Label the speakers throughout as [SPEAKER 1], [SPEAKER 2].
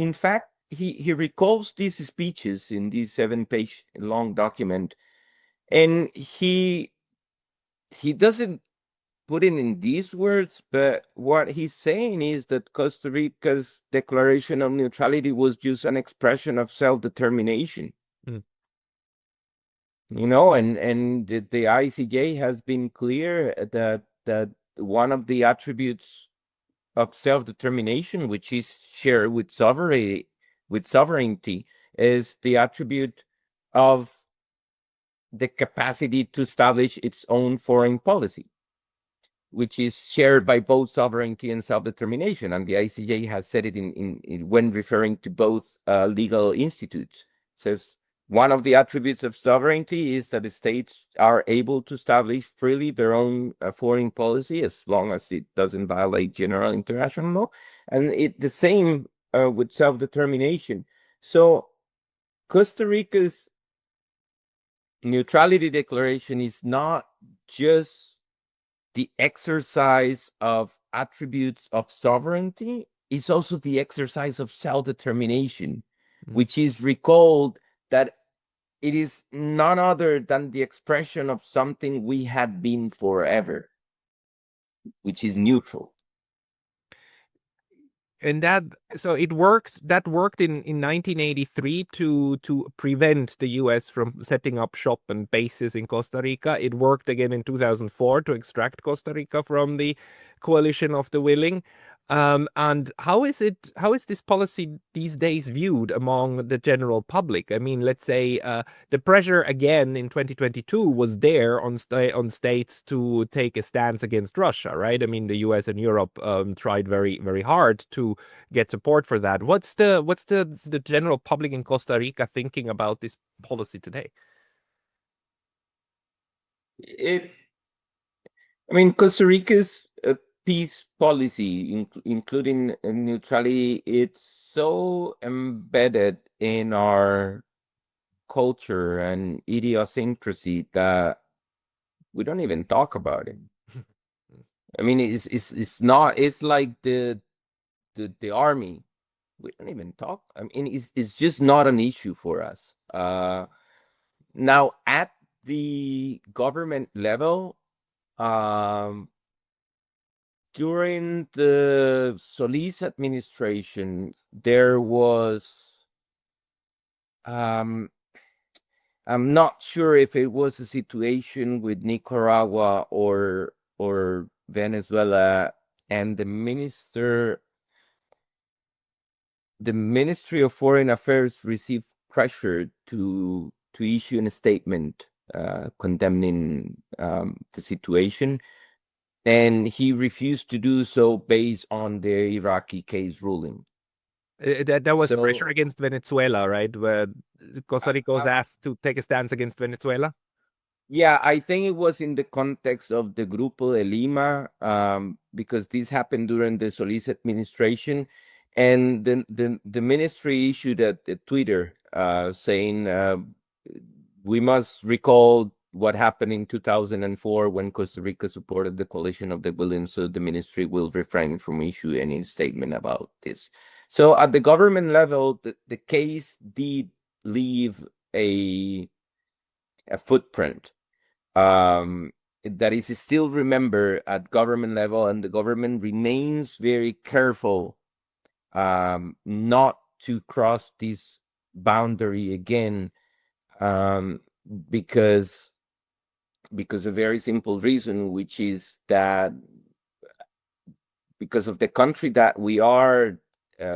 [SPEAKER 1] in fact, he recalls these speeches in this 7-page long document, and he doesn't put it in these words, but what he's saying is that Costa Rica's declaration of neutrality was just an expression of self-determination.
[SPEAKER 2] Mm.
[SPEAKER 1] And the ICJ has been clear that one of the attributes of self-determination, which is shared with sovereignty, is the attribute of the capacity to establish its own foreign policy, which is shared by both sovereignty and self-determination. And the ICJ has said it when referring to both legal institutes. It says one of the attributes of sovereignty is that the states are able to establish freely their own foreign policy as long as it doesn't violate general international law. And the same with self-determination. So Costa Rica's neutrality declaration is not just the exercise of attributes of sovereignty, is also the exercise of self-determination, which is recalled that it is none other than the expression of something we had been forever, which is neutral.
[SPEAKER 2] And it works. That worked in 1983 to prevent the U.S. from setting up shop and bases in Costa Rica. It worked again in 2004 to extract Costa Rica from the coalition of the willing. And how is this policy these days viewed among the general public? I mean, let's say the pressure again in 2022 was there on states to take a stance against Russia, right? I mean, the U.S. and Europe tried very, very hard to get support for that. What's the general public in Costa Rica thinking about this policy today?
[SPEAKER 1] Costa Rica's peace policy, including neutrality, it's so embedded in our culture and idiosyncrasy that we don't even talk about it. It's not. It's like the army. We don't even talk. It's just not an issue for us. Now at the government level, during the Solis administration, there was, I'm not sure if it was a situation with Nicaragua or Venezuela, and the Ministry of Foreign Affairs received pressure to issue a statement condemning the situation. And he refused to do so based on the Iraqi case ruling.
[SPEAKER 2] That was pressure against Venezuela, right? Where Costa Rica was asked to take a stance against Venezuela.
[SPEAKER 1] Yeah, I think it was in the context of the Grupo de Lima, because this happened during the Solis administration, and the ministry issued a Twitter saying we must recall what happened in 2004 when Costa Rica supported the coalition of the willing, so the ministry will refrain from issuing any statement about this. So at the government level, the case did leave a footprint that is still remembered at government level, and the government remains very careful not to cross this boundary again, because a very simple reason, which is that because of the country that we are,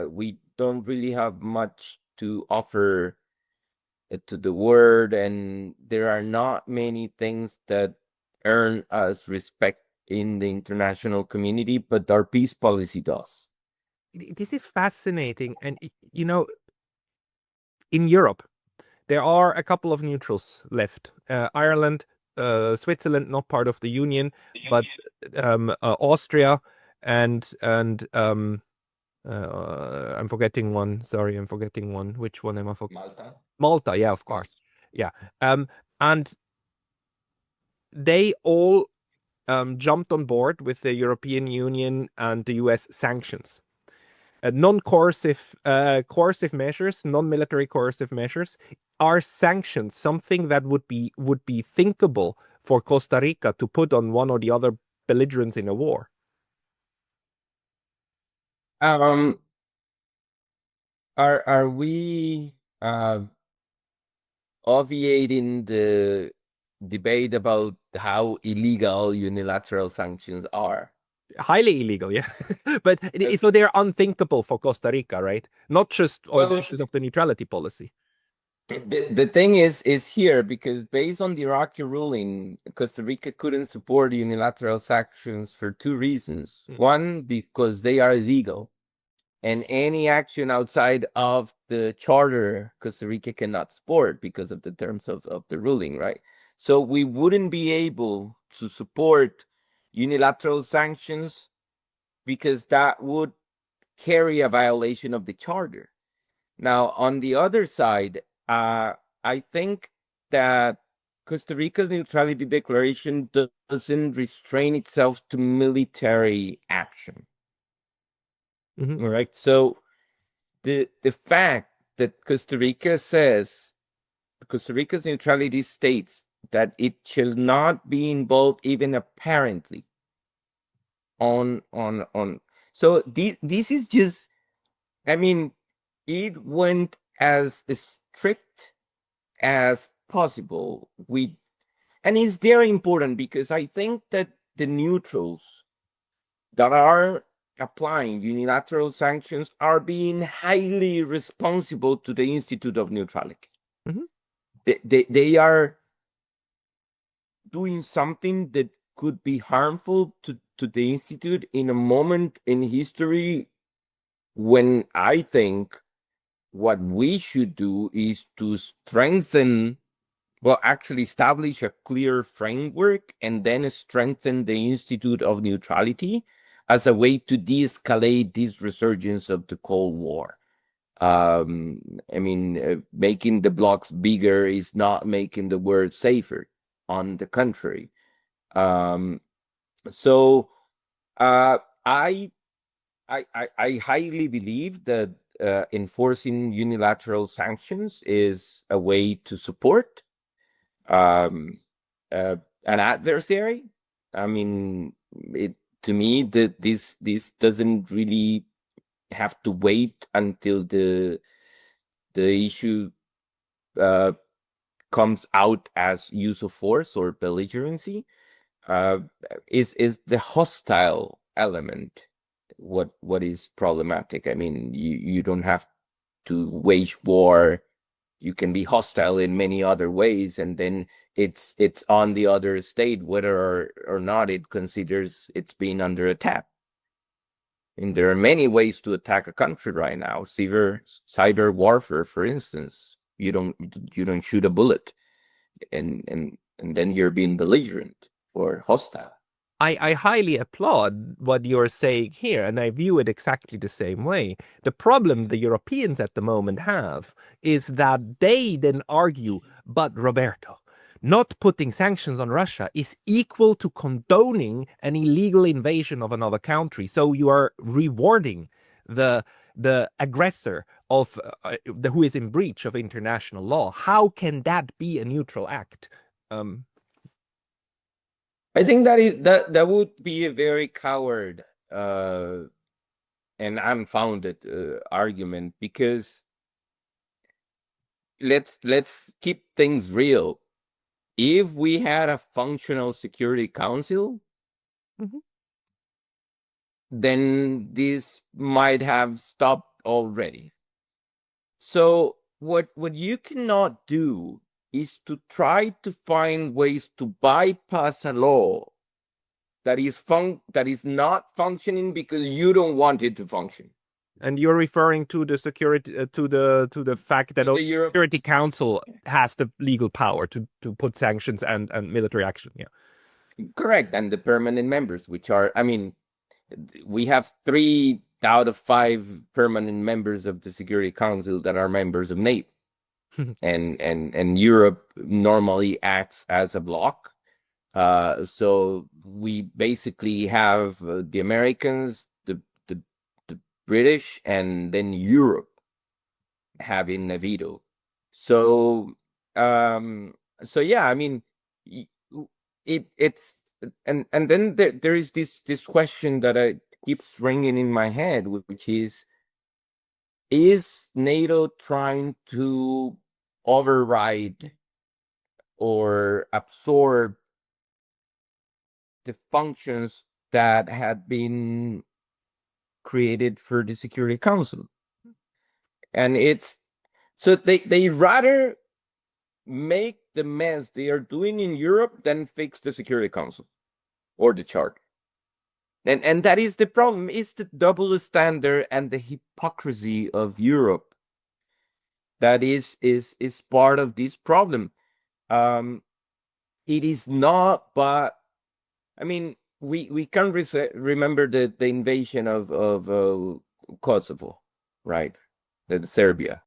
[SPEAKER 1] we don't really have much to offer to the world, and there are not many things that earn us respect in the international community, but our peace policy does.
[SPEAKER 2] This is fascinating. And, in Europe, there are a couple of neutrals left. Ireland, Switzerland, not part of the Union, but Austria and I'm forgetting one. Sorry, I'm forgetting one. Which one am I forgetting? Malta, yeah, of course. Yeah. And they all jumped on board with the European Union and the US sanctions. non-coercive coercive measures, non-military coercive measures, are sanctions something that would be thinkable for Costa Rica to put on one or the other belligerents in a war?
[SPEAKER 1] Um, are we obviating the debate about how illegal unilateral sanctions are?
[SPEAKER 2] Highly illegal, yeah. But
[SPEAKER 1] Uh,
[SPEAKER 2] so they're unthinkable for Costa Rica, right? Not just on the
[SPEAKER 1] well,
[SPEAKER 2] basis of the neutrality policy.
[SPEAKER 1] the thing is here because based on the Iraqi ruling, Costa Rica couldn't support unilateral sanctions for two reasons.
[SPEAKER 2] Mm.
[SPEAKER 1] One, because they are illegal, and any action outside of the charter, Costa Rica cannot support because of the terms of the ruling, right? So we wouldn't be able to support unilateral sanctions because that would carry a violation of the charter. Now, on the other side, I think that Costa Rica's neutrality declaration doesn't restrain itself to military action.
[SPEAKER 2] Mhm.
[SPEAKER 1] All right. So the fact that Costa Rica's neutrality states that it shall not be involved even apparently on so this is just, I mean, it went as strict as possible. And it's very important because I think that the neutrals that are applying unilateral sanctions are being highly responsible to the Institute of Neutrality.
[SPEAKER 2] Mhm.
[SPEAKER 1] They are doing something that could be harmful to the Institute in a moment in history when I think what we should do is to strengthen, well, actually establish a clear framework and then strengthen the Institute of Neutrality as a way to de-escalate this resurgence of the Cold War. I mean, making the blocks bigger is not making the world safer. On the contrary. Um, so uh, I, I highly believe that enforcing unilateral sanctions is a way to support um, uh, an adversary. I mean, it to me that this doesn't really have to wait until the issue uh, comes out as use of force or belligerency. Uh, is the hostile element what is problematic? I mean, you don't have to wage war. You can be hostile in many other ways, and then it's on the other state whether or not it considers it's being under attack. And there are many ways to attack a country right now. Cyber warfare, for instance. You don't shoot a bullet, and then you're being belligerent or hostile.
[SPEAKER 2] I highly applaud what you're saying here, and I view it exactly the same way. The problem the Europeans at the moment have is that they then argue, but Roberto, not putting sanctions on Russia is equal to condoning an illegal invasion of another country. So you are rewarding the aggressor of who is in breach of international law. How can that be a neutral act? Um,
[SPEAKER 1] I think that would be a very coward and unfounded argument because let's keep things real. If we had a functional Security Council,
[SPEAKER 2] mhm.
[SPEAKER 1] then this might have stopped already. So what you cannot do is to try to find ways to bypass a law that is not functioning because you don't want it to function.
[SPEAKER 2] And you're referring to the security to the fact that
[SPEAKER 1] To
[SPEAKER 2] the
[SPEAKER 1] the Europe,
[SPEAKER 2] Security Council has the legal power to put sanctions and military action. Yeah.
[SPEAKER 1] correct, and the permanent members, which are, I mean, we have 3 out of 5 permanent members of the Security Council that are members of NATO, and Europe normally acts as a bloc. So we basically have the Americans, the British and then Europe having a veto. So um so yeah, I mean it's and then there is this question that I keeps ringing in my head, which is NATO trying to override or absorb the functions that had been created for the Security Council? And it's so they rather make the mess they are doing in Europe than fix the Security Council or the Charter. And that is the problem, is the double standard and the hypocrisy of Europe that is part of this problem. Um, it is not, but I mean, we can remember the invasion of Kosovo, right? The Serbia.